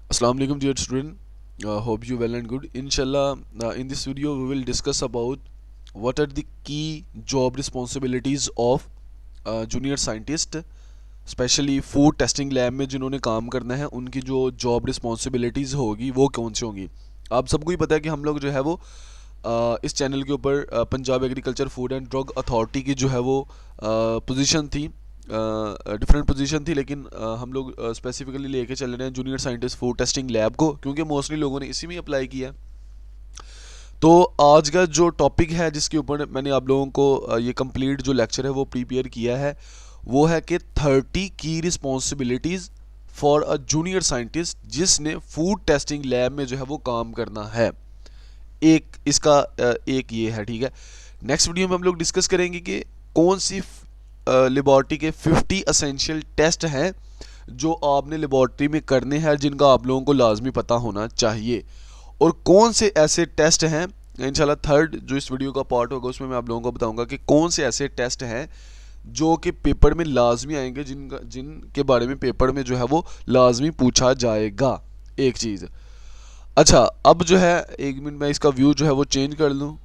Assalamu alaikum dear student. Hope you well and good. Inshallah, in this video we will discuss about what are the key job responsibilities of junior scientist, specially food testing lab में जिन्होंने काम करना है उनकी जो job responsibilities होगी वो कौन सी होंगी। आप सबको ही पता है कि हम लोग जो है वो इस चैनल के ऊपर Punjab agriculture food and drug authority की जो है वो पोजीशन थी, डिफरेंट पोजीशन थी, लेकिन हम लोग स्पेसिफिकली लेके चल रहे हैं junior scientist food testing lab को, क्योंकि मोस्टली लोगों ने इसी में अप्लाई किया है। तो आज का जो टॉपिक है जिसके ऊपर मैंने आप लोगों को ये कंप्लीट जो लेक्चर है वो प्रिपेयर किया है, वो है कि 30 की responsibilities for a junior scientist जिसने फूड टेस्टिंग लैब में जो है वो काम करना है। एक इसका एक ये है, ठीक है। नेक्स्ट वीडियो में हम लोग डिस्कस करेंगे कि कौन सी लेबॉर्ट्री के 50 असेंशियल टेस्ट हैं जो आपने लेबॉर्ट्री में करने हैं, जिनका आप लोगों को लाजमी पता होना चाहिए, और कौन से ऐसे टेस्ट हैं। इंशाल्लाह थर्ड जो इस वीडियो का पार्ट होगा उसमें मैं आप लोगों को बताऊंगा कि कौन से ऐसे टेस्ट हैं जो कि पेपर में लाजमी आएंगे, जिनके बारे में पेपर में जो है वो लाजमी पूछा जाएगा। एक चीज़। अच्छा, अब जो है एक मिनट मैं इसका व्यू जो है वो चेंज कर लूँ।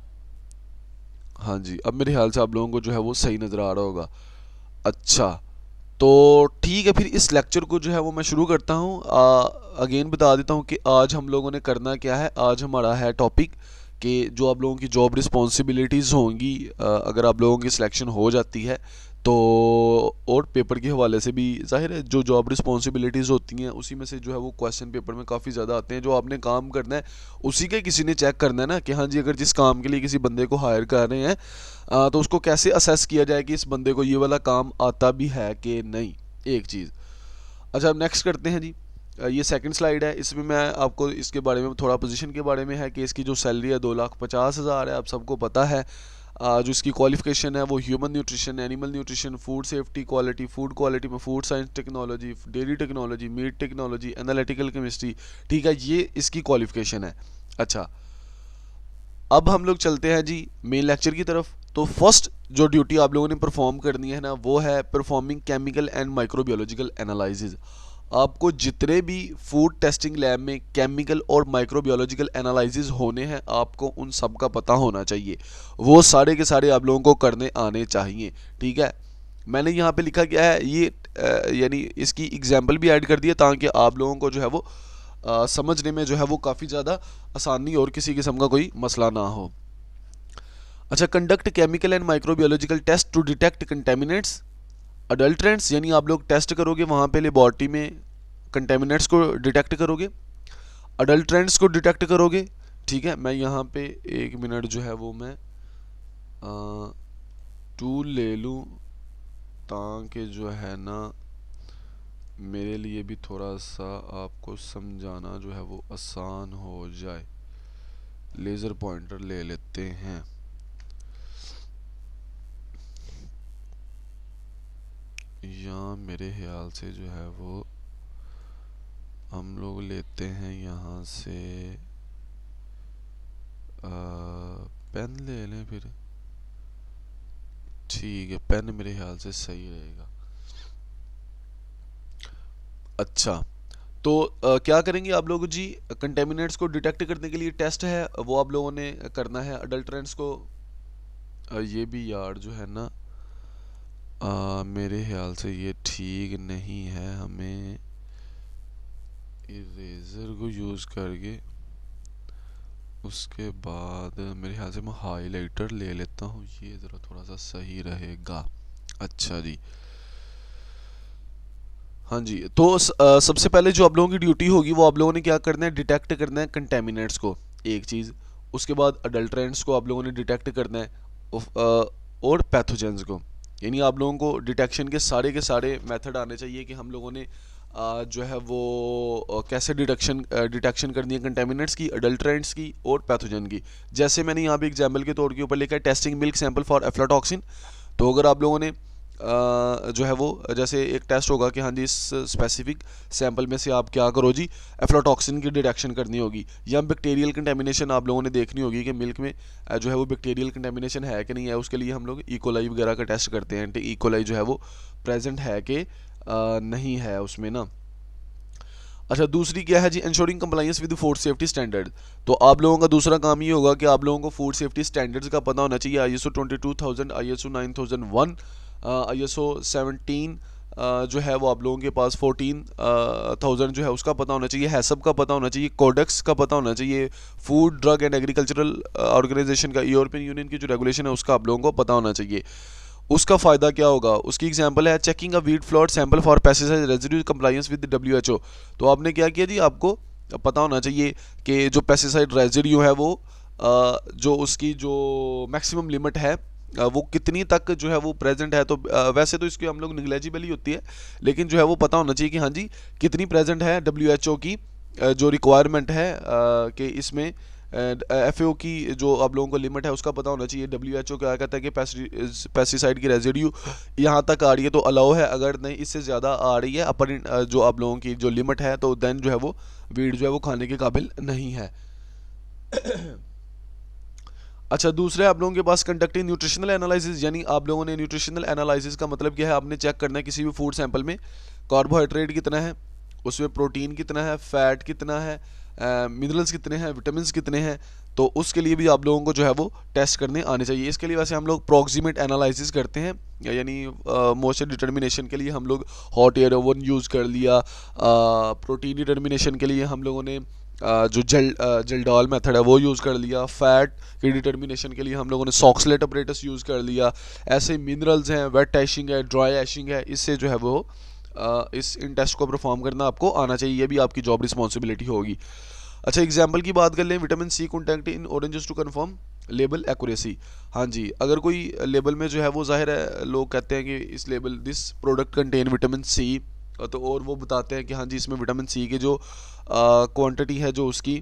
हाँ जी, अब मेरे ख्याल से आप लोगों को जो है वो सही नज़र आ रहा होगा। अच्छा, तो ठीक है, फिर इस लेक्चर को जो है वो मैं शुरू करता हूँ। अगेन बता देता हूँ कि आज हम लोगों ने करना क्या है। आज हमारा है टॉपिक कि जो आप लोगों की जॉब रिस्पॉन्सिबिलिटीज़ होंगी, अगर आप लोगों की सिलेक्शन हो जाती है तो, और पेपर के हवाले से भी जाहिर है जो जॉब रिस्पॉन्सिबिलिटीज़ होती हैं उसी में से जो है वो क्वेश्चन पेपर में काफ़ी ज़्यादा आते हैं। जो आपने काम करना है उसी के किसी ने चेक करना है ना, कि हाँ जी अगर जिस काम के लिए किसी बंदे को हायर कर रहे हैं तो उसको कैसे असेस किया जाए कि इस बंदे को ये वाला काम आता भी है कि नहीं। एक चीज़। अच्छा, अब नेक्स्ट करते हैं जी। ये सेकंड स्लाइड है, इसमें मैं आपको इसके बारे में थोड़ा पोजीशन के बारे में है कि इसकी जो सैलरी है 2,50,000 है, आप सबको पता है। जो इसकी क्वालिफिकेशन है वो human nutrition, animal nutrition, food safety quality, food quality में food science technology, dairy technology, meat technology, analytical chemistry, ठीक है, ये इसकी क्वालिफिकेशन है। अच्छा, अब हम लोग चलते हैं जी मेन लेक्चर की तरफ। तो फर्स्ट जो ड्यूटी आप लोगों ने परफॉर्म करनी है ना, वो है परफॉर्मिंग केमिकल एंड माइक्रोबियोलॉजिकल एनालिसिस। आपको जितने भी फूड टेस्टिंग लैब में केमिकल और माइक्रोबियोलॉजिकल एनालिसिस होने हैं आपको उन सब का पता होना चाहिए। वो सारे के सारे आप लोगों को करने आने चाहिए, ठीक है। मैंने यहाँ पे लिखा क्या है ये, यानी इसकी एग्जाम्पल भी ऐड कर दिया ताकि आप लोगों को जो है वो समझने में जो है वो काफ़ी ज़्यादा आसानी और किसी किस्म का कोई मसला ना हो। अच्छा, conduct chemical and microbiological test to detect contaminants, adulterants, यानी आप लोग टेस्ट करोगे वहाँ पे लेबॉर्ट्री में, कंटेमिनेट्स को डिटेक्ट करोगे, अडल्ट्रेंट्स को डिटेक्ट करोगे, ठीक है। मैं यहाँ पे एक मिनट जो है वो मैं टूल ले लूँ ताकि जो है ना मेरे लिए भी थोड़ा सा आपको समझाना जो है वो आसान हो जाए। लेज़र पॉइंटर ले लेते हैं। यहाँ मेरे ख्याल से जो है वो हम लोग लेते हैं यहाँ से पेन ले लें फिर, ठीक है, पेन मेरे ख्याल से सही रहेगा। अच्छा, तो क्या करेंगे आप लोग जी, कंटेमिनेट्स को डिटेक्ट करने के लिए टेस्ट है वो आप लोगों ने करना है। अडल्ट्रेंट्स को ये भी यार जो है ना मेरे ख्याल से ये ठीक नहीं है, हमें इरेजर को यूज़ करके उसके बाद मेरे ख्याल से मैं हाइलाइटर ले लेता हूँ, ये ज़रा थोड़ा सा सही रहेगा। अच्छा जी, हाँ जी, तो सबसे पहले जो आप लोगों की ड्यूटी होगी वो आप लोगों ने क्या करना है, डिटेक्ट करना है कंटेमिनेट्स को, एक चीज़। उसके बाद अडल्ट्रेंट्स को आप लोगों ने डिटेक्ट करना है, और पैथोजेंस को। यानी आप लोगों को डिटेक्शन के सारे मेथड आने चाहिए कि हम लोगों ने जो है वो कैसे डिटेक्शन करनी है कंटेमिनेंट्स की, अडल्ट्रेंट्स की और पैथोजन की। जैसे मैंने यहाँ पे एग्जाम्पल के तौर के ऊपर लिखा है testing milk sample for aflatoxin. तो अगर आप लोगों ने जो है वो जैसे एक टेस्ट होगा कि हाँ जी इस स्पेसिफिक सैंपल में से आप क्या करो जी, एफ्लाटॉक्सिन की डिटेक्शन करनी होगी, या बैक्टीरियल कंटेमिनेशन आप लोगों ने देखनी होगी कि मिल्क में जो है वो बैक्टीरियल कंटेमिनेशन है कि नहीं है। उसके लिए हम लोग इकोलाई वगैरह का टेस्ट करते हैं, इकोलाई जो है वो प्रेजेंट है कि नहीं है उसमें ना। अच्छा, दूसरी क्या है जी, ensuring compliance with food safety standard. तो आप लोगों का दूसरा काम ये होगा कि आप लोगों को फूड सेफ्टी स्टैंडर्ड्स का पता होना चाहिए। ISO 22000, ISO 9001, ISO 17 जो है वो आप लोगों के पास 14000 जो है उसका पता होना चाहिए। हैसब का पता होना चाहिए, कोडेक्स का पता होना चाहिए, food drug and agricultural organisation का, यूरोपियन यूनियन की जो रेगुलेशन है उसका आप लोगों को पता होना चाहिए। उसका फ़ायदा क्या होगा, उसकी एग्जांपल है checking a wheat float sample for pesticide residue compliance with WHO। तो आपने क्या किया जी, आपको पता होना चाहिए कि जो पेस्टिसाइड रेजिड्यू है वो जो उसकी जो मैक्सिमम लिमिट है वो कितनी तक जो है वो प्रेजेंट है। तो वैसे तो इसकी हम लोग निगलेजिबल ही होती है, लेकिन जो है वो पता होना चाहिए कि हाँ जी कितनी प्रेजेंट है WHO की जो रिक्वायरमेंट है कि इसमें FAO की जो आप लोगों को लिमिट है उसका पता होना चाहिए। WHO क्या कहता है कि पेस्टिसाइड की रेजिड्यू यहाँ तक आ रही है तो अलाउ है, अगर नहीं इससे ज़्यादा आ रही है अपर जो आप लोगों की जो लिमिट है तो देन जो है वो वीड जो है वो खाने के काबिल नहीं है। अच्छा, दूसरा आप लोगों के पास कंडक्टिंग न्यूट्रिशनल एनालिसिस, यानी आप लोगों ने न्यूट्रिशनल एनालिसिस का मतलब क्या है, आपने चेक करना है किसी भी फूड सैंपल में कार्बोहाइड्रेट कितना है, उसमें प्रोटीन कितना है, फैट कितना है, मिनरल्स कितने हैं, विटामिन कितने हैं। तो उसके लिए भी आप लोगों को जो है वो टेस्ट करने आने चाहिए। इसके लिए वैसे हम लोग प्रॉक्सिमेट एनालिसिस करते हैं, यानी मॉइस्चर डिटर्मिनेशन के लिए हम लोग हॉट एयर ओवन यूज़ कर लिया। प्रोटीन डिटर्मिनेशन के लिए हम लोगों ने जो जेल्डॉल मेथड है वो यूज़ कर लिया। फैट की डिटर्मिनेशन के लिए हम लोगों ने सॉक्सलेट अपरेटस यूज़ कर लिया। ऐसे मिनरल्स हैं, वेट एशिंग है, ड्राई एशिंग है, इससे जो है वो इस इन टेस्ट को परफॉर्म करना आपको आना चाहिए। ये भी आपकी जॉब रिस्पॉन्सिबिलिटी होगी। अच्छा, एग्जाम्पल की बात कर लें, vitamin C content in oranges to confirm label accuracy. हाँ जी, अगर कोई लेबल में जो है वो जाहिर है लोग कहते हैं कि इस label this product contain vitamin C, तो और वो बताते हैं कि हाँ जी इसमें विटामिन C की जो क्वांटिटी है जो उसकी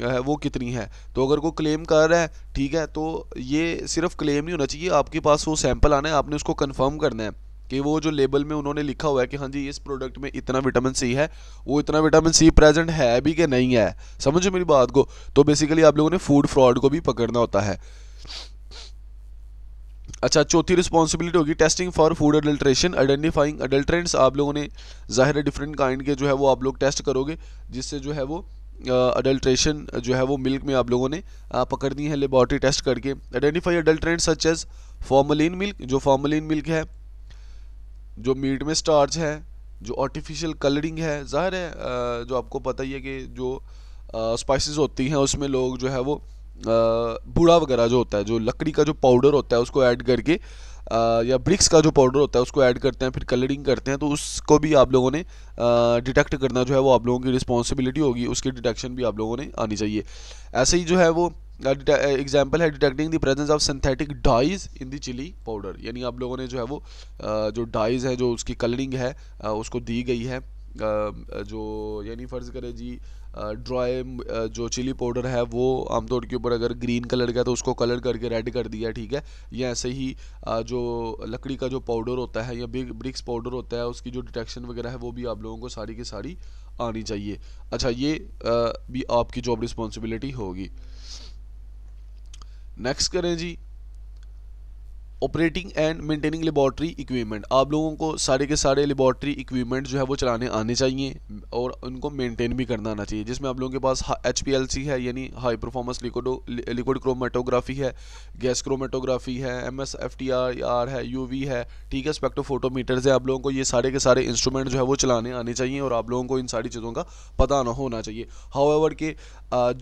है वो कितनी है। तो अगर कोई क्लेम कर रहा है, ठीक है, तो ये सिर्फ क्लेम नहीं होना चाहिए, आपके पास वो सैंपल आना है, आपने उसको कंफर्म करना है कि वो जो लेबल में उन्होंने लिखा हुआ है कि हाँ जी इस प्रोडक्ट में इतना विटामिन C है, वो इतना विटामिन C प्रेजेंट है भी कि नहीं है। समझो मेरी बात को। तो बेसिकली आप लोगों ने फूड फ्रॉड को भी पकड़ना होता है। अच्छा, चौथी रिस्पॉन्सिबिलिटी होगी testing for food adulteration, identifying adulterants. आप लोगों ने जाहिर है डिफरेंट काइंड के जो है वो आप लोग टेस्ट करोगे, जिससे जो है वो अडल्ट्रेशन जो है वो मिल्क में आप लोगों ने पकड़नी है लेबॉर्ट्री टेस्ट करके। Identify adulterant such as formalin milk, जो फॉर्मलिन मिल्क है, जो मीट में स्टार्च है, जो आर्टिफिशियल कलरिंग है। ज़ाहिर है जो आपको पता ही है कि जो स्पाइसेस होती हैं उसमें लोग जो है वो बूढ़ा वगैरह जो होता है, जो लकड़ी का जो पाउडर होता है उसको ऐड करके या ब्रिक्स का जो पाउडर होता है उसको ऐड करते हैं, फिर कलरिंग करते हैं। तो उसको भी आप लोगों ने डिटेक्ट करना जो है वो आप लोगों की रिस्पॉन्सिबिलिटी होगी, उसकी डिटेक्शन भी आप लोगों ने आनी चाहिए। ऐसे ही जो है वो एग्जाम्पल है detecting the presence of synthetic dyes in the chilli powder, यानी आप लोगों ने जो है वो जो डाइज है जो उसकी कलरिंग है उसको दी गई है, जो यानी फ़र्ज़ करें जी ड्राई जो चिली पाउडर है वो आमतौर के ऊपर अगर ग्रीन कलर का है तो उसको कलर करके रेड कर दिया, ठीक है। या ऐसे ही जो लकड़ी का जो पाउडर होता है या ब्रिक्स पाउडर होता है उसकी जो डिटेक्शन वगैरह है वो भी आप लोगों को सारी की सारी आनी चाहिए। अच्छा, ये भी आपकी जॉब रिस्पॉन्सिबिलिटी होगी। नेक्स्ट करें जी, operating and maintaining laboratory equipment. आप लोगों को सारे के सारे लेबॉर्ट्री इक्विपमेंट जो है वो चलाने आने चाहिए और उनको मेंटेन भी करना आना चाहिए, जिसमें आप लोगों के पास HPLC है, यानी हाई परफॉर्मेंस लिक्विड क्रोमेटोग्राफी है, गैस क्रोमेटोग्राफी है, MSFTR है, UV है, ठीक है, स्पेक्ट्रोफोटोमीटर्स है। आप लोगों को ये सारे के सारे इंस्ट्रूमेंट जो है वो चलाने आने चाहिए और आप लोगों को इन सारी चीज़ों का पता होना चाहिए। हाउएवर के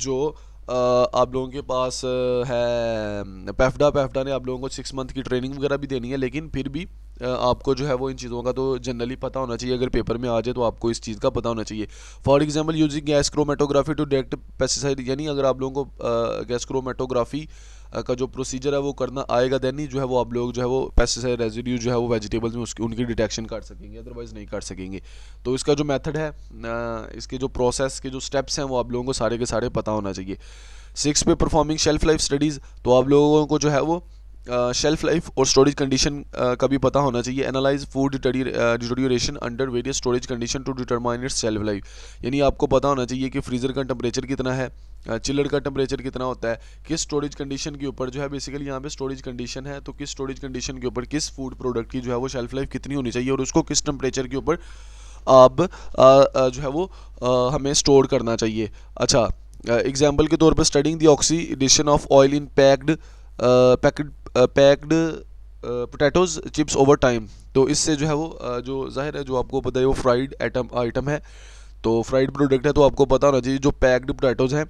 जो आप लोगों के पास है पैफडा ने आप लोगों को 6 मंथ की ट्रेनिंग वगैरह भी देनी है, लेकिन फिर भी आपको जो है वो इन चीज़ों का तो जनरली पता होना चाहिए। अगर पेपर में आ जाए तो आपको इस चीज़ का पता होना चाहिए। For example using gas chromatography to detect pesticide, यानी अगर आप लोगों को गैस क्रोमेटोग्राफी का जो प्रोसीजर है वो करना आएगा, देन ही जो है वो आप लोग जो है वो पेस्टिसाइड रेजिड्यू जो है वो वेजिटेबल्स में उसकी उनकी डिटेक्शन कर सकेंगे, अदरवाइज़ नहीं कर सकेंगे। तो इसका जो मेथड है, इसके जो प्रोसेस के जो स्टेप्स हैं वो आप लोगों को सारे के सारे पता होना चाहिए। 6 पे परफॉर्मिंग शेल्फ लाइफ स्टडीज़, तो आप लोगों को जो है वो शेल्फ लाइफ और स्टोरेज कंडीशन का भी पता होना चाहिए। Analyse food deterioration under various storage condition to determine its shelf life, यानी आपको पता होना चाहिए कि फ्रीज़र का टेम्परेचर कितना है, चिलर का टेम्परेचर कितना होता है, किस स्टोरेज कंडीशन के ऊपर जो है बेसिकली यहाँ पे स्टोरेज कंडीशन है, तो किस स्टोरेज कंडीशन के ऊपर किस फूड प्रोडक्ट की जो है वो शेल्फ लाइफ कितनी होनी चाहिए और उसको किस टेम्परेचर के ऊपर अब जो है वो हमें स्टोर करना चाहिए। अच्छा, एग्जाम्पल के तौर पर studying the oxidation of oil in packed potatoes chips over time. तो इससे जो है वो जो ज़ाहिर है जो आपको पता है वो फ्राइड आइटम है, तो फ्राइड प्रोडक्ट है, तो आपको पता होना चाहिए जो पैक्ड पोटैटोज़ हैं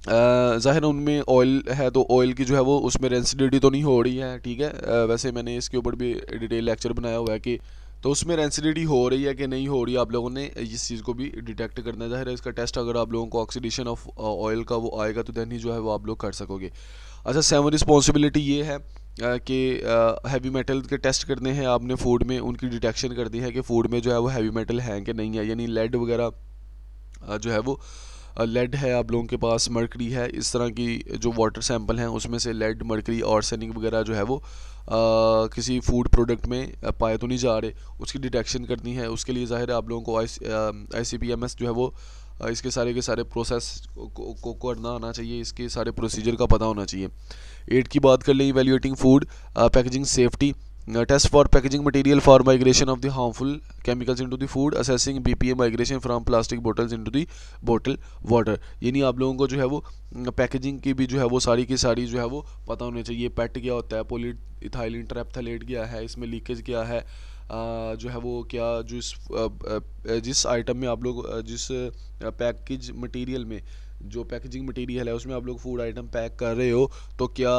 ज़ाहिर है उनमें ऑयल है, तो ऑयल की जो है वो उसमें रेंसिडिटी तो नहीं हो रही है, ठीक है। वैसे मैंने इसके ऊपर भी डिटेल लेक्चर बनाया हुआ है कि तो उसमें रेंसिडिटी हो रही है कि नहीं हो रही है, आप लोगों ने इस चीज़ को भी डिटेक्ट करना है। ज़ाहिर है इसका टेस्ट अगर आप लोगों को ऑक्सीडेशन ऑफ ऑयल का वो आएगा तो देन ही जो है वो आप लोग कर सकोगे। अच्छा, 7 रिस्पॉन्सिबिलिटी ये है कि हैवी मेटल के टेस्ट करने हैं आपने फूड में, उनकी डिटेक्शन करनी है कि फूड में जो है वो हैवी मेटल हैं कि नहीं है, यानी लेड वगैरह जो है वो लेड है आप लोगों के पास, मर्करी है, इस तरह की जो वाटर सैंपल हैं उसमें से लेड, मर्करी, आर्सेनिक वगैरह जो है वो किसी फूड प्रोडक्ट में पाए तो नहीं जा रहे, उसकी डिटेक्शन करनी है। उसके लिए ज़ाहिर है आप लोगों को ICP-MS जो है वो इसके सारे के सारे प्रोसेस को करना आना चाहिए, इसके सारे प्रोसीजर का पता होना चाहिए। 8 की बात कर लें, evaluating food packaging safety, test for packaging material for migration of the harmful chemicals into the food, assessing BPA migration from plastic bottles into the bottle water। यानी आप लोगों को जो है वो पैकेजिंग की भी जो है वो सारी की सारी जो है वो पता होनी चाहिए। पेट क्या होता है, पोली इथाइलिन ट्रैप्थलेट क्या है, इसमें लीकेज क्या है, जो है वो क्या जिस आइटम में आप लोग जिस पैकेज मटेरियल में जो पैकेजिंग मटेरियल है उसमें आप लोग फूड आइटम पैक कर रहे हो, तो क्या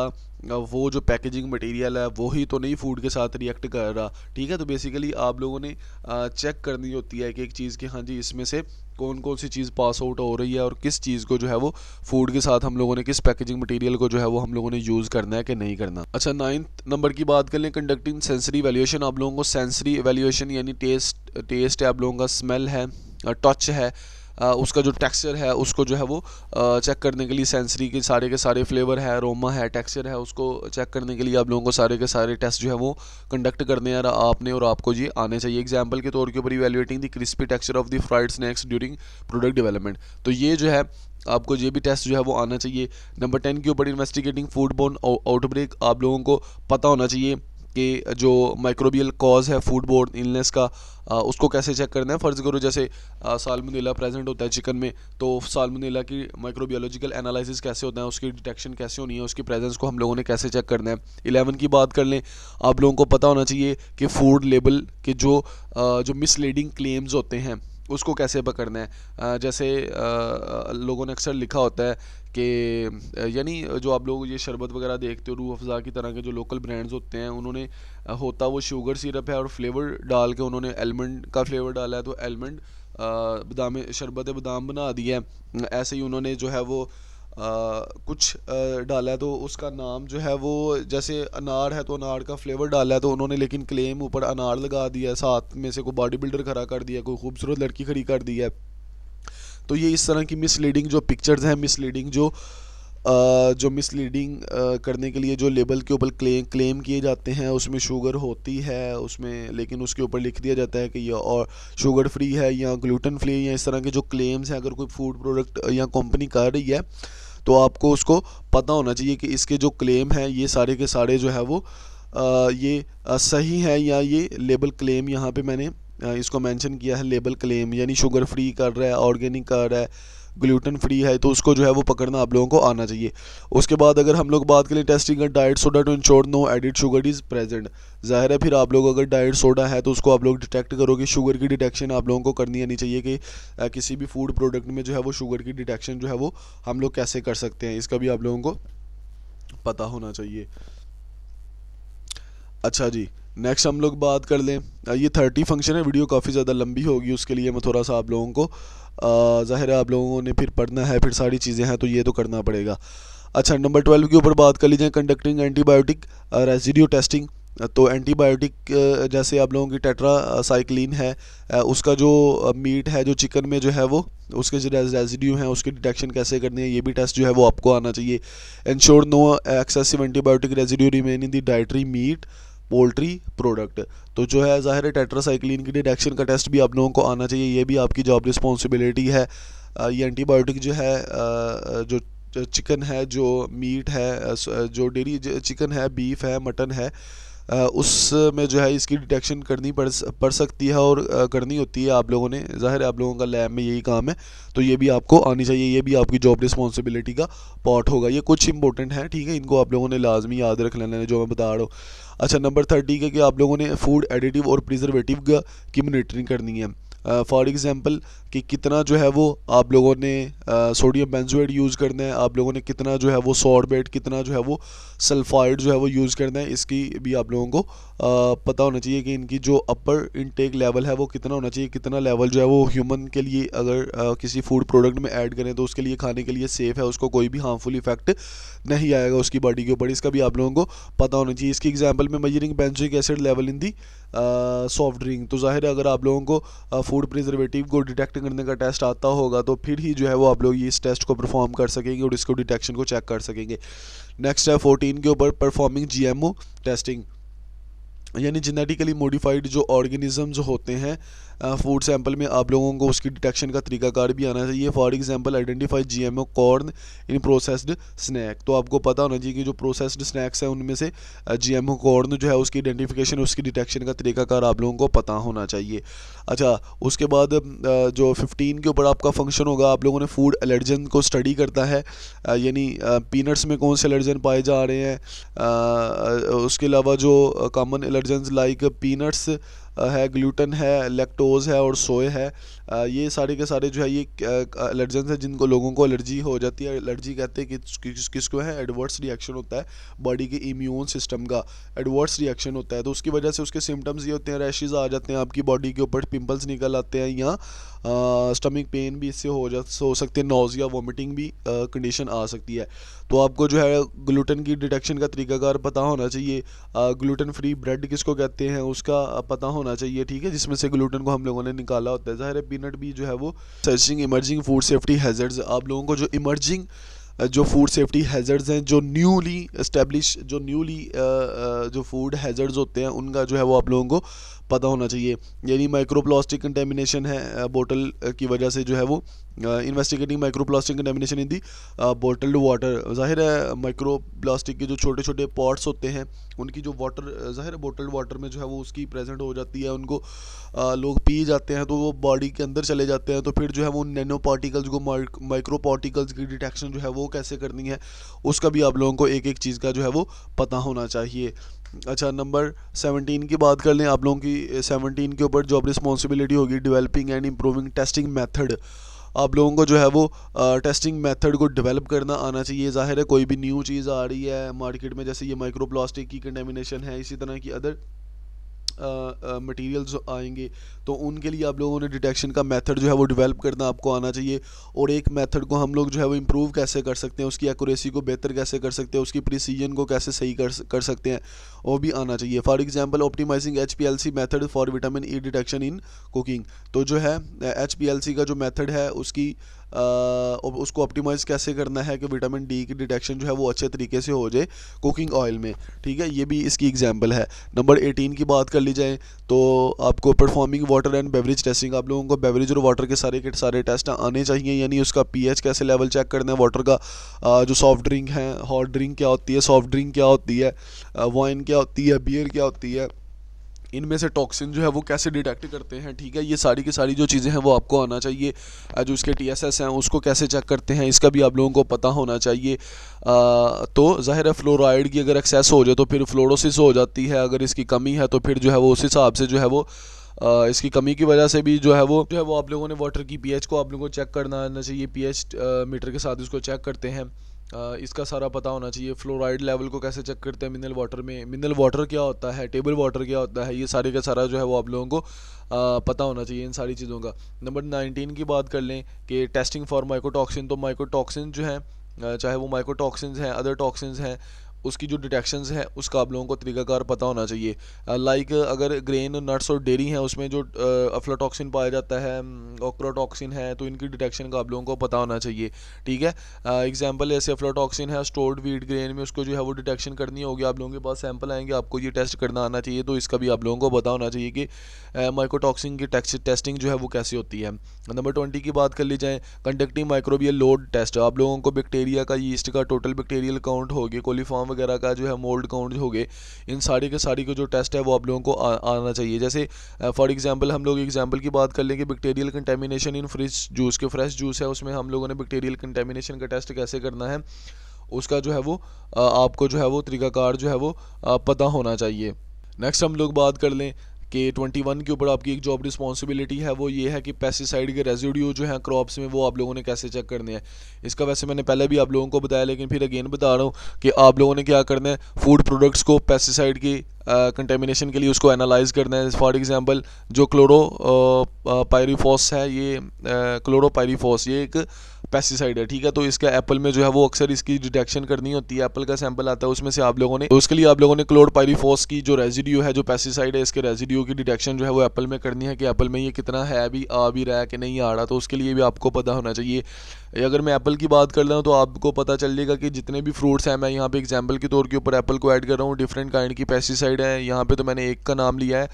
वो जो पैकेजिंग मटेरियल है वही तो नहीं फूड के साथ रिएक्ट कर रहा, ठीक है। तो बेसिकली आप लोगों ने चेक करनी होती है कि एक चीज़ कि हाँ जी इसमें से कौन कौन सी चीज़ पास आउट हो रही है और किस चीज़ को जो है वो फूड के साथ हम लोगों ने किस पैकेजिंग मटेरियल को जो है वो हम लोगों ने यूज़ करना है कि नहीं करना। अच्छा, 9th नंबर की बात कर लें, कंडक्टिंग सेंसरी वैल्यूएशन। आप लोगों को सेंसरी वैल्यूएशन यानी टेस्ट है आप लोगों का, स्मेल है, टच है, उसका जो टेक्सचर है उसको जो है वो चेक करने के लिए सेंसरी के सारे फ्लेवर है, अरोमा है, टेक्सचर है, उसको चेक करने के लिए आप लोगों को सारे के सारे टेस्ट जो है वो कंडक्ट करने हैं आपने और आपको ये आने चाहिए। एग्जांपल के तौर के ऊपर evaluating the crispy texture of the fried snacks during product development, तो ये जो है आपको ये भी टेस्ट जो है वो आना चाहिए। नंबर 10 के ऊपर इन्वेस्टिगेटिंग फूड बोर्न आउटब्रेक, आप लोगों को पता होना चाहिए कि जो माइक्रोबियल कॉज है फूड बोर्न इलनेस का उसको कैसे चेक करना है। फ़र्ज़ करो जैसे साल्मोनेला प्रेजेंट होता है चिकन में, तो साल्मोनेला की माइक्रोबियोलॉजिकल एनालिसिस कैसे होता है, उसकी डिटेक्शन कैसे होनी है, उसकी प्रेजेंस को हम लोगों ने कैसे चेक करना है। 11 की बात कर लें, आप लोगों को पता होना चाहिए कि फूड लेबल के जो मिसलीडिंग क्लेम्स होते हैं उसको कैसे पकड़ना है। जैसे लोगों ने अक्सर लिखा होता है कि यानी जो आप लोग ये शरबत वगैरह देखते हो, रूह अफ़ज़ा की तरह के जो लोकल ब्रांड्स होते हैं, उन्होंने होता वो शुगर सिरप है और फ्लेवर डाल के उन्होंने एलमंड का फ्लेवर डाला है, तो एलमंड बादाम शरबत बादाम बना दिया है। ऐसे ही उन्होंने जो है वो कुछ डाला है, तो उसका नाम जो है वो जैसे अनार है तो अनार का फ्लेवर डाला है, तो उन्होंने लेकिन क्लेम ऊपर अनार लगा दिया है, साथ में से कोई बॉडी बिल्डर खड़ा कर दिया, कोई खूबसूरत लड़की खड़ी कर दी है। तो ये इस तरह की मिसलीडिंग जो पिक्चर्स हैं, मिसलीडिंग जो मिसलीडिंग करने के लिए जो लेबल के ऊपर क्लेम किए जाते हैं, उसमें शुगर होती है उसमें, लेकिन उसके ऊपर लिख दिया जाता है कि ये और शुगर फ्री है या ग्लूटेन फ्री, या इस तरह के जो क्लेम्स हैं अगर कोई फूड प्रोडक्ट या कंपनी कर रही है तो आपको उसको पता होना चाहिए कि इसके जो क्लेम हैं ये सारे के सारे जो है वो ये सही है, या ये लेबल क्लेम यहाँ पे मैंने इसको मेंशन किया है लेबल क्लेम, यानी शुगर फ्री कर रहा है, ऑर्गेनिक कर रहा है, ग्लूटेन फ्री है, तो उसको जो है वो पकड़ना आप लोगों को आना चाहिए। उसके बाद अगर हम लोग बात करें टेस्टिंग का diet soda to ensure no added sugar is present, ज़ाहिर है फिर आप लोग अगर डाइट सोडा है तो उसको आप लोग डिटेक्ट करोगे। शुगर की डिटेक्शन आप लोगों को करनी आनी चाहिए कि किसी भी फूड प्रोडक्ट में जो है वो शुगर की डिटेक्शन जो है वो हम लोग कैसे कर सकते हैं, इसका भी आप लोगों को पता होना चाहिए। अच्छा जी, नेक्स्ट हम लोग बात कर लें, ये 30 फंक्शन है, वीडियो काफ़ी ज़्यादा लंबी होगी, उसके लिए मैं थोड़ा सा आप लोगों को ज़ाहिर है आप लोगों ने फिर पढ़ना है, फिर सारी चीज़ें हैं तो ये तो करना पड़ेगा। अच्छा, नंबर 12 के ऊपर बात कर लीजिए, कंडक्टिंग एंटीबायोटिक रेजिडियो टेस्टिंग। तो एंटीबायोटिक जैसे आप लोगों की टेट्रासाइक्लिन है, उसका जो मीट है जो चिकन में जो है वो उसके जो रेजिड्यू हैं उसकी डिटेक्शन कैसे करनी है, ये भी टेस्ट जो है वो आपको आना चाहिए। Ensure no excessive antibiotic residue remain in the dietary meat poultry product, तो जो है ज़ाहिर है टेट्रासाइक्लिन की डिटेक्शन का टेस्ट भी आप लोगों को आना चाहिए, ये भी आपकी जॉब रिस्पॉन्सिबिलिटी है। ये एंटीबायोटिक जो है जो चिकन है, जो मीट है, जो डेयरी चिकन है, बीफ है, मटन है, उसमें जो है इसकी डिटेक्शन करनी पड़ सकती है और करनी होती है आप लोगों ने, ज़ाहिर है आप लोगों का लैब में यही काम है, तो ये भी आपको आनी चाहिए, ये भी आपकी जॉब रिस्पॉन्सिबिलिटी का पार्ट होगा। ये कुछ इंपॉर्टेंट है, ठीक है, इनको आप लोगों ने लाजमी याद रख लेना है जो मैं बता रहा हूँ। अच्छा, नंबर 30 के कि आप लोगों ने फूड एडिटिव और प्रिजर्वेटिव की मॉनिटरिंग करनी है। फॉर एग्ज़ाम्पल कि कितना जो है वो आप लोगों ने सोडियम बेंजोएट यूज़ करना है, आप लोगों ने कितना जो है वो सॉर्बेट, कितना जो है वो सल्फाइड जो है वो यूज़ करना है, इसकी भी आप लोगों को पता होना चाहिए कि इनकी जो अपर इनटेक लेवल है वो कितना होना चाहिए, कितना लेवल जो है वो ह्यूमन के लिए अगर किसी फूड प्रोडक्ट में ऐड करें तो उसके लिए खाने के लिए सेफ़ है, उसको कोई भी हार्मफुल इफेक्ट नहीं आएगा उसकी बॉडी के ऊपर, इसका भी आप लोगों को पता होना चाहिए। इसकी एग्जांपल में measuring benzoic acid level in the soft drink, तो ज़ाहिर है अगर आप लोगों को फूड प्रिजर्वेटिव को डिटेक्ट करने का टेस्ट आता होगा तो फिर ही जो है वो आप लोग इस टेस्ट को परफॉर्म कर सकेंगे और इसको डिटेक्शन को चेक कर सकेंगे। नेक्स्ट है 14 के ऊपर परफॉर्मिंग जीएमओ टेस्टिंग, यानी जेनेटिकली मॉडिफाइड जो ऑर्गेनिजम्स होते हैं फूड सैंपल में आप लोगों को उसकी डिटेक्शन का तरीकाकार भी आना चाहिए। For example identify GMO corn in processed snack, तो आपको पता होना चाहिए कि जो प्रोसेस्ड स्नैक्स हैं उनमें से जीएमओ कॉर्न जो है उसकी आइडेंटिफिकेशन, उसकी डिटेक्शन का तरीकाकार आप लोगों को पता होना चाहिए। अच्छा, उसके बाद जो 15 के ऊपर आपका फंक्शन होगा, आप लोगों ने फूड एलर्जन को स्टडी करता है, यानी पीनट्स में कौन से एलर्जन पाए जा रहे हैं, उसके अलावा जो कॉमन एलर्जन्स लाइक पीनट्स है, ग्लूटेन है, लैक्टोज है और सोए है, ये सारे के सारे जो है ये एलर्जन्स हैं जिनको लोगों को एलर्जी हो जाती है। एलर्जी कहते हैं कि किसको है, एडवर्स रिएक्शन होता है बॉडी के इम्यून सिस्टम का एडवर्स रिएक्शन होता है, तो उसकी वजह से उसके सिम्टम्स ये होते हैं, रैशेज आ जाते हैं आपकी बॉडी के ऊपर, पिंपल्स निकल आते हैं, या स्टमक पेन भी इससे हो सकते हैं, नोज़िया वोमिटिंग भी कंडीशन आ सकती है। तो आपको जो है ग्लूटेन की डिटेक्शन का तरीकाकार पता होना चाहिए, ग्लूटेन फ्री ब्रेड किसको कहते हैं उसका पता होना चाहिए, ठीक है, जिसमें से ग्लूटेन को हम लोगों ने निकाला होता है। ज़ाहिर है पीनट भी जो है वो searching emerging food safety hazards, आप लोगों को जो इमर्जिंग जो फूड सेफ्टी हैजर्ड्स हैं, जो न्यूली एस्टेब्लिश, जो न्यूली जो फूड हैजर्ड्स होते हैं उनका जो है वो आप लोगों को पता होना चाहिए। यानी माइक्रोप्लास्टिक कंटेमिनेशन है बोतल की वजह से जो है वो इन्वेस्टिगेटिंग माइक्रोप्लास्टिक कंटेमिनेशन इन दी बोटल्ड वाटर, ज़ाहिर है माइक्रोप्लास्टिक के जो छोटे छोटे पॉट्स होते हैं उनकी जो वाटर, ज़ाहिर है बोटल्ड वाटर में जो है वो उसकी प्रेजेंट हो जाती है, उनको लोग पी जाते हैं तो वो बॉडी के अंदर चले जाते हैं, तो फिर जो है वो नैनो पार्टिकल्स को, माइक्रो पार्टिकल्स की डिटेक्शन जो है वो कैसे करनी है उसका भी आप लोगों को एक एक चीज़ का जो है वो पता होना चाहिए। अच्छा, नंबर 17 की बात कर लें आप लोगों की, 17 के ऊपर जॉब रिस्पॉन्सिबिलिटी होगी developing and improving testing method, आप लोगों को जो है वो टेस्टिंग मेथड को डेवलप करना आना चाहिए। ज़ाहिर है कोई भी न्यू चीज़ आ रही है मार्केट में, जैसे ये माइक्रोप्लास्टिक की कंटेमिनेशन है, इसी तरह की अदर मटेरियल्स आएंगे, तो उनके लिए आप लोगों ने डिटेक्शन का मेथड जो है वो डेवलप करना आपको आना चाहिए, और एक मेथड को हम लोग जो है वो इम्प्रूव कैसे कर सकते हैं, उसकी एक्यूरेसी को बेहतर कैसे कर सकते हैं, उसकी प्रिसीजन को कैसे सही कर सकते हैं, वो भी आना चाहिए। For example optimising HPLC method for vitamin E detection in cooking, तो जो है HPLC का जो मेथड है उसको ऑप्टिमाइज़ कैसे करना है कि विटामिन डी की डिटेक्शन जो है वो अच्छे तरीके से हो जाए कुकिंग ऑयल में, ठीक है, ये भी इसकी एग्जांपल है। नंबर 18 की बात कर ली जाए तो आपको performing water and beverage testing, आप लोगों को बेवरेज और वाटर के सारे टेस्ट आने चाहिए, यानी उसका pH कैसे लेवल चेक करना है वाटर का, जो सॉफ्ट ड्रिंक है, हॉट ड्रिंक क्या होती है, सॉफ्ट ड्रिंक क्या होती है, वाइन क्या होती है, बियर क्या होती है, इनमें से टॉक्सिन जो है वो कैसे डिटेक्ट करते हैं, ठीक है, ये सारी की सारी जो चीज़ें हैं वो आपको आना चाहिए। जो इसके TSS हैं उसको कैसे चेक करते हैं इसका भी आप लोगों को पता होना चाहिए। तो ज़ाहिर है फ्लोराइड की अगर एक्सेस हो जाए तो फिर फ्लोरोसिस हो जाती है, अगर इसकी कमी है तो फिर जो है वो उस हिसाब से जो है वो इसकी कमी की वजह से भी जो है वो आप लोगों ने वाटर की pH को आप लोगों को चेक करना आना चाहिए, pH मीटर के साथ इसको चेक करते हैं, इसका सारा पता होना चाहिए। फ्लोराइड लेवल को कैसे चेक करते हैं मिनरल वाटर में, मिनरल वाटर क्या होता है, टेबल वाटर क्या होता है, ये सारे का सारा जो है वो आप लोगों को पता होना चाहिए इन सारी चीज़ों का। नंबर 19 की बात कर लें कि टेस्टिंग फॉर माइकोटॉक्सिन, तो माइकोटॉक्सिन जो है चाहे वो माइकोटॉक्सिन्स हैं, अदर टॉक्सिन्स हैं, उसकी जो डिटेक्शंस है उसका आप लोगों को तरीकाकार पता होना चाहिए। लाइक अगर ग्रेन, नट्स और डेयरी हैं उसमें जो अफ्लाटॉक्सिन पाया जाता है, ऑक्रोटॉक्सिन है, तो इनकी डिटेक्शन का आप लोगों को पता होना चाहिए, ठीक है। एग्जांपल ऐसे अफ्लाटॉक्सिन है स्टोर्ड व्हीट ग्रेन में, उसको जो है वो डिटेक्शन करनी होगी, आप लोगों के पास सैंपल आएंगे, आपको ये टेस्ट करना आना चाहिए, तो इसका भी आप लोगों को पता होना चाहिए कि माइकोटॉक्सिन की टेस्टिंग जो है वो कैसी होती है। नंबर 20 की बात कर ली जाए, कंडक्टिंग माइक्रोबियल लोड टेस्ट, आप लोगों को बैक्टीरिया का, यीस्ट का टोटल बैक्टीरियल काउंट होगी, कोलीफॉर्म ग्राम वगैरह का जो है मोल्ड काउंट हो गए, इन सारी के सारी को जो टेस्ट है वो आप लोगों को आना चाहिए। जैसे फॉर एग्जांपल हम लोग एग्जांपल की बात कर लेंगे, bacterial contamination in fresh juice, के फ्रेश जूस है उसमें हम लोगों ने बैक्टीरियल कंटेमिनेशन का टेस्ट कैसे करना है, उसका जो है वो आपको जो है वो तरीकाकार जो है वो पता होना चाहिए। नेक्स्ट हम लोग बात कर लें कि 21 के ऊपर आपकी एक जॉब रिस्पॉन्सिबिलिटी है, वो ये है कि पेस्टिसाइड के रेजिड्यू जो हैं क्रॉप्स में वो आप लोगों ने कैसे चेक करने हैं। इसका वैसे मैंने पहले भी आप लोगों को बताया, लेकिन फिर अगेन बता रहा हूँ कि आप लोगों ने क्या करना है, फूड प्रोडक्ट्स को पेस्टिसाइड की कंटेमिनेशन के लिए उसको एनालाइज करना है। फॉर एग्जांपल जो पायरीफॉस है, ये क्लोरोपायरीफॉस ये एक पेस्टिसाइड है, ठीक है। तो इसका एप्पल में जो है वो अक्सर इसकी डिटेक्शन करनी होती है, एप्पल का सैंपल आता है उसमें से आप लोगों ने, तो उसके लिए आप लोगों ने क्लोरोपायरीफॉस की जो रेजिड्यू है, जो पेस्टिसाइड है, इसके रेजिड्यू की डिटेक्शन जो है वो एप्पल में करनी है कि एप्पल में ये कितना है, अभी आ भी रहा है कि नहीं आ रहा, तो उसके लिए भी आपको पता होना चाहिए। अगर मैं एप्पल की बात कर रहा हूँ तो आपको पता चल जाएगा कि जितने भी फ्रूट्स हैं, मैं यहाँ पे एग्जांपल के तौर के ऊपर एप्पल को ऐड कर रहा हूँ, डिफरेंट काइंड की पेस्टिसाइड है, यहाँ पे तो मैंने एक का नाम लिया है,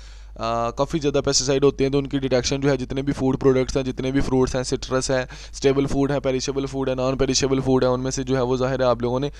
काफ़ी ज़्यादा पेस्टिसाइड होते हैं, तो उनकी डिटेक्शन जो है जितने भी फूड प्रोडक्ट्स हैं, जितने भी फ्रूट्स हैं, सिट्रस है, स्टेबल फूड है, पेरिशेबल फूड है, नॉन पेरिशेबल फूड है, उनमें से जो है वो ज़ाहिर है आप लोगों ने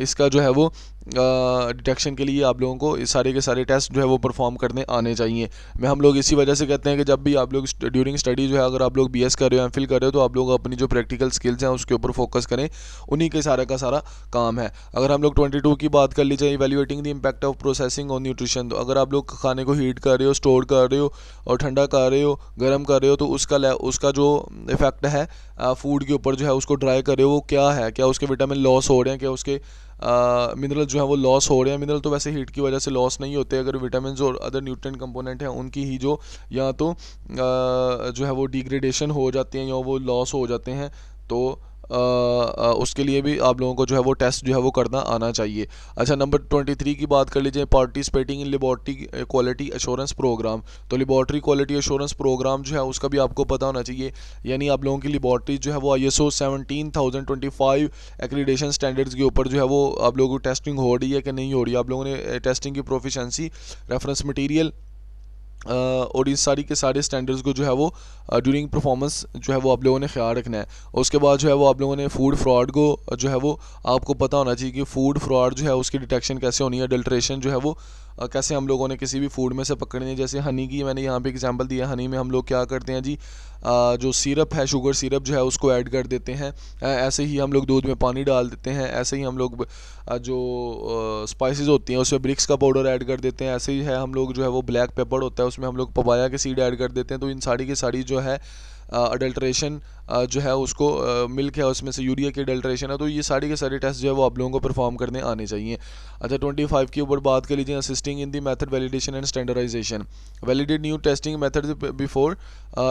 इसका जो है वो डिटेक्शन के लिए आप लोगों को इस सारे के सारे टेस्ट जो है वो परफॉर्म करने आने चाहिए। मैं हम लोग इसी वजह से कहते हैं कि जब भी आप लोग ड्यूरिंग स्टडी जो है, अगर आप लोग बीएस कर रहे हो, एमफिल कर रहे हो, तो आप लोग अपनी जो प्रैक्टिकल स्किल्स हैं उसके ऊपर फोकस करें, उन्हीं के सारा का सारा काम है। अगर हम लोग 22 की बात कर लीजिए, evaluating the impact of processing on nutrition, तो अगर आप लोग खाने को हीट कर रहे हो, स्टोर कर रहे हो और ठंडा कर रहे हो, गर्म कर रहे हो, तो उसका जो इफेक्ट है फूड के ऊपर जो है उसको ड्राई कर रहे हो, वो क्या है, क्या उसके विटामिन लॉस हो रहे हैं, क्या उसके मिनरल जो है वो लॉस हो रहे हैं। मिनरल तो वैसे हीट की वजह से लॉस नहीं होते, अगर विटामिन और अदर न्यूट्रिएंट कंपोनेंट हैं उनकी ही जो या तो जो है वो डिग्रेडेशन हो जाते हैं या वो लॉस हो जाते हैं, तो उसके लिए भी आप लोगों को जो है वो टेस्ट जो है वो करना आना चाहिए। अच्छा, नंबर 23 की बात कर लीजिए, participating in laboratory quality assurance programme, तो लेबॉर्ट्री क्वालिटी एश्योरेंस प्रोग्राम जो है उसका भी आपको पता होना चाहिए, यानी आप लोगों की लेबॉर्ट्री जो है वो ISO 17025 एक्रीडेशन स्टैंडर्ड्स के ऊपर जो है वो आप लोगों की टेस्टिंग हो रही है कि नहीं हो रही है, आप लोगों ने टेस्टिंग की प्रोफिशेंसी, रेफरेंस मटीरियल और इस सारी के सारे स्टैंडर्ड्स को जो है वो ड्यूरिंग परफॉर्मेंस जो है वो आप लोगों ने ख्याल रखना है। उसके बाद जो है वो आप लोगों ने फूड फ्रॉड को जो है वो आपको पता होना चाहिए कि फूड फ्रॉड जो है उसकी डिटेक्शन कैसे होनी है, अडल्ट्रेशन जो है वो कैसे हम लोगों ने किसी भी फूड में से पकड़नी है। जैसे हनी की मैंने यहाँ पे एग्जांपल दिया, हनी में हम लोग क्या करते हैं जी, जो सिरप है, शुगर सिरप जो है उसको ऐड कर देते हैं, ऐसे ही हम लोग दूध में पानी डाल देते हैं, ऐसे ही हम लोग जो स्पाइसेस होती हैं उसमें ब्रिक्स का पाउडर ऐड कर देते हैं, ऐसे ही है हम लोग जो है वो ब्लैक पेपर होता है उसमें हम लोग पपाया के सीड ऐड कर देते हैं। तो इन सारी की सारी जो है अडल्ट्रेशन जो है उसको मिल्क है उसमें से यूरिया की अडल्ट्रेशन है, तो ये सारी के सारे टेस्ट जो है वो आप लोगों को परफॉर्म करने आने चाहिए। अच्छा, 25 के ऊपर बात कर लीजिए, assisting in the method validation and standardisation, validate new testing method before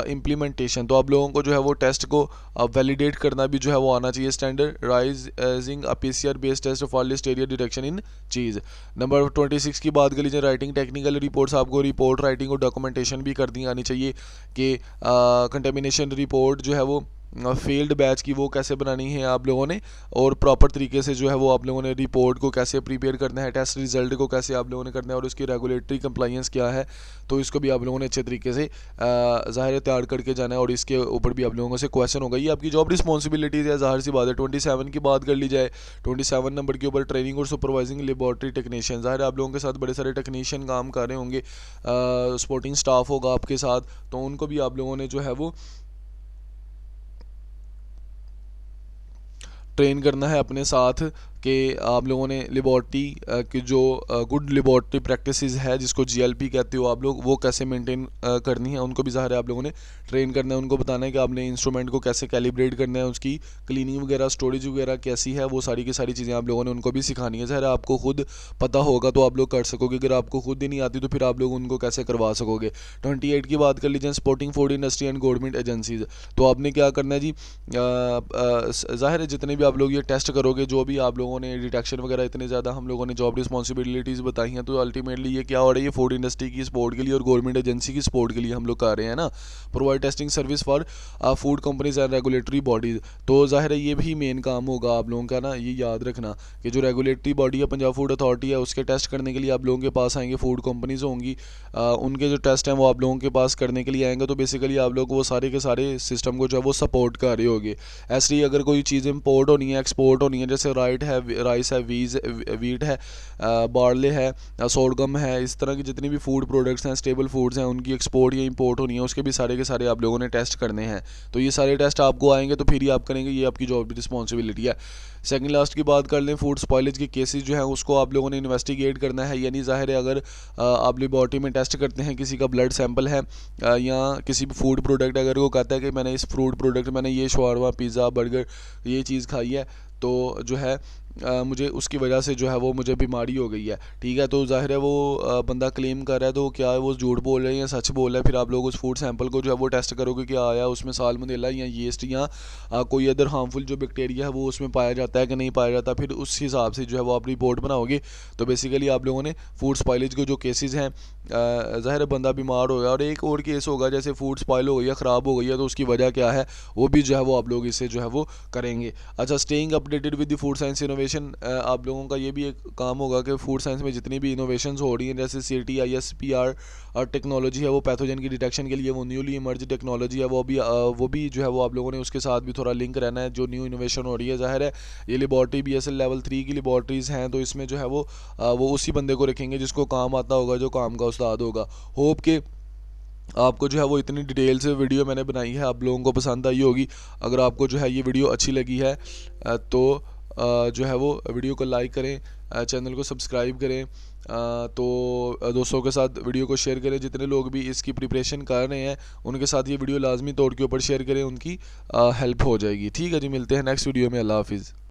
implementation, तो आप लोगों को जो है वो टेस्ट को वैलिडेट करना भी जो है वो आना चाहिए, standardising PCR based test for listeria detection in cheese. Number 26 की बात कर लीजिए, राइटिंग टेक्निकल रिपोर्ट्स, आपको रिपोर्ट राइटिंग और डॉक्यूमेंटेशन भी करनी आनी चाहिए कि कंटेमिनेशन रिपोर्ट जो है वो फील्ड बैच की वो कैसे बनानी है आप लोगों ने, और प्रॉपर तरीके से जो है वो आप लोगों ने रिपोर्ट को कैसे प्रिपेयर करना है, टेस्ट रिजल्ट को कैसे आप लोगों ने करना है, और उसकी रेगुलेटरी कंप्लाइंस क्या है, तो इसको भी आप लोगों ने अच्छे तरीके से ज़ाहिर तैयार करके जाना है, और इसके ऊपर भी आप लोगों से क्वेश्चन होगा। ये आपकी जॉब रिस्पॉन्सिबिलिटीज़ है, ज़ाहिर सी बात है। 27 की बात कर ली जाए, 27 नंबर के ऊपर ट्रेनिंग और सुपरवाइजिंग लेबॉर्ट्री टेक्नीशियन, ज़ाहिर आप लोगों के साथ बड़े सारे टेक्नीशियन काम कर रहे होंगे, सपोर्टिंग स्टाफ होगा आपके साथ, तो उनको भी आप लोगों ने जो है वो ट्रेन करना है अपने साथ कि आप लोगों ने लेबॉर्ट्री की जो गुड लेबॉर्ट्री प्रैक्टिसेस है, जिसको GLP कहते हो आप लोग, वो कैसे मेंटेन करनी है, उनको भी ज़ाहिर है आप लोगों ने ट्रेन करना है। उनको बताना है कि आपने इंस्ट्रूमेंट को कैसे कैलिब्रेट करना है, उसकी क्लीनिंग वगैरह, स्टोरेज वगैरह कैसी है, वो सारी की सारी चीज़ें आप लोगों ने उनको भी सिखानी है। ज़ाहिर है आपको खुद पता होगा तो आप लोग कर सकोगे, अगर आपको खुद ही नहीं आती तो फिर आप लोग उनको कैसे करवा सकोगे। 28 की बात कर लीजिए, supporting food industry and government agencies, तो आपने क्या करना है जी, ज़ाहिर है जितने भी आप लोग ये टेस्ट करोगे, जो भी आप लोगों ने डिटेक्शन वगैरह इतने ज़्यादा हम लोगों ने जॉब रिस्पॉन्सिबिलिटीज़ बताई हैं, तो अल्टीमेटली ये क्या हो रहा है, ये फूड इंडस्ट्री की सपोर्ट के लिए और गवर्नमेंट एजेंसी की सपोर्ट के लिए हम लोग कर रहे हैं ना, provide testing service for food companies and regulatory bodies. तो ज़ाहिर है ये भी मेन काम होगा आप लोगों का ना, ये याद रखना कि जो रेगुलेटरी बॉडी है, पंजाब फूड अथॉरिटी है, उसके टेस्ट करने के लिए आप लोगों के पास आएंगे, फूड कंपनीज होंगी, उनके जो टेस्ट हैं वो आप लोगों के पास करने के लिए आएंगे, तो बेसिकली आप लोग वो सारे के सारे सिस्टम को जो है वो सपोर्ट कर रहे होगे। ऐसे ही अगर कोई चीज़ इंपोर्ट होनी है, एक्सपोर्ट होनी है, जैसे राइट है है, राइस है, वीट है, बार्ले है, सोरगम है, इस तरह की जितनी भी फूड प्रोडक्ट्स हैं, स्टेबल फूड्स हैं, उनकी एक्सपोर्ट या इंपोर्ट होनी है, उसके भी सारे के सारे आप लोगों ने टेस्ट करने हैं। तो ये सारे टेस्ट आपको आएंगे तो फिर ही आप करेंगे, ये आपकी जॉब रिस्पॉन्सिबिलिटी है। सेकंड लास्ट की बात कर लें, फूड स्पॉइलेज के केसेस जो हैं उसको आप लोगों ने इन्वेस्टिगेट करना है। यानी ज़ाहिर है अगर आप लेबॉर्ट्री में टेस्ट करते हैं, किसी का ब्लड सैंपल है या किसी भी फूड प्रोडक्ट अगर वो कहता है कि मैंने इस फूड प्रोडक्ट मैंने ये शवारमा, पिज़्ज़ा, बर्गर ये चीज़ खाई है, तो जो है मुझे उसकी वजह से जो है वो मुझे बीमारी हो गई है, ठीक है, तो ज़ाहिर है वो बंदा क्लेम कर रहा है, तो क्या है वो झूठ बोल रहे हैं या सच बोल रहा है। फिर आप लोग उस फूड सैंपल को जो है वो टेस्ट करोगे कि आया उसमें साल्मोनेला या यीस्ट या कोई अदर हार्मफुल जो बैक्टीरिया है वो उसमें पाया जाता है कि नहीं पाया जाता। फिर उस हिसाब से जो है वो आप रिपोर्ट बनाओगे। तो बेसिकली आप लोगों ने फूड स्पॉइलेज के जो केसेस हैं, ज़ाहिर है बंदा बीमार हो गया और एक और केस होगा जैसे फूड स्पॉइल हो गई है, ख़राब हो गई है, तो उसकी वजह क्या है वो भी जो है वो आप लोग इससे जो है वो करेंगे। अच्छा, staying updated with the food science innovation, आप लोगों का ये भी एक काम होगा कि फूड साइंस में जितनी भी इनोवेशंस हो रही हैं, जैसे CTISPR और टेक्नोलॉजी है वो पैथोजन की डिटेक्शन के लिए वो न्यूली इमर्ज टेक्नोलॉजी है, वो भी जो है वो आप लोगों ने उसके साथ भी थोड़ा लिंक रहना है। जो न्यू इनोवेशन हो रही है, ज़ाहिर है ये लेबॉर्ट्री BSL लेवल 3 की लेबॉर्ट्रीज़ हैं, तो इसमें जो है वो उसी बंदे को रखेंगे जिसको काम आता होगा, जो काम का उस्ताद होगा। होप के आपको जो है वो इतनी डिटेल से वीडियो मैंने बनाई है आप लोगों को पसंद आई होगी। अगर आपको जो है ये वीडियो अच्छी लगी है तो जो है वो वीडियो को लाइक करें, चैनल को सब्सक्राइब करें, तो दोस्तों के साथ वीडियो को शेयर करें। जितने लोग भी इसकी प्रिपरेशन कर रहे हैं उनके साथ ये वीडियो लाजमी तौर के ऊपर शेयर करें, उनकी हेल्प हो जाएगी। ठीक है जी, मिलते हैं नेक्स्ट वीडियो में। अल्लाह हाफिज़।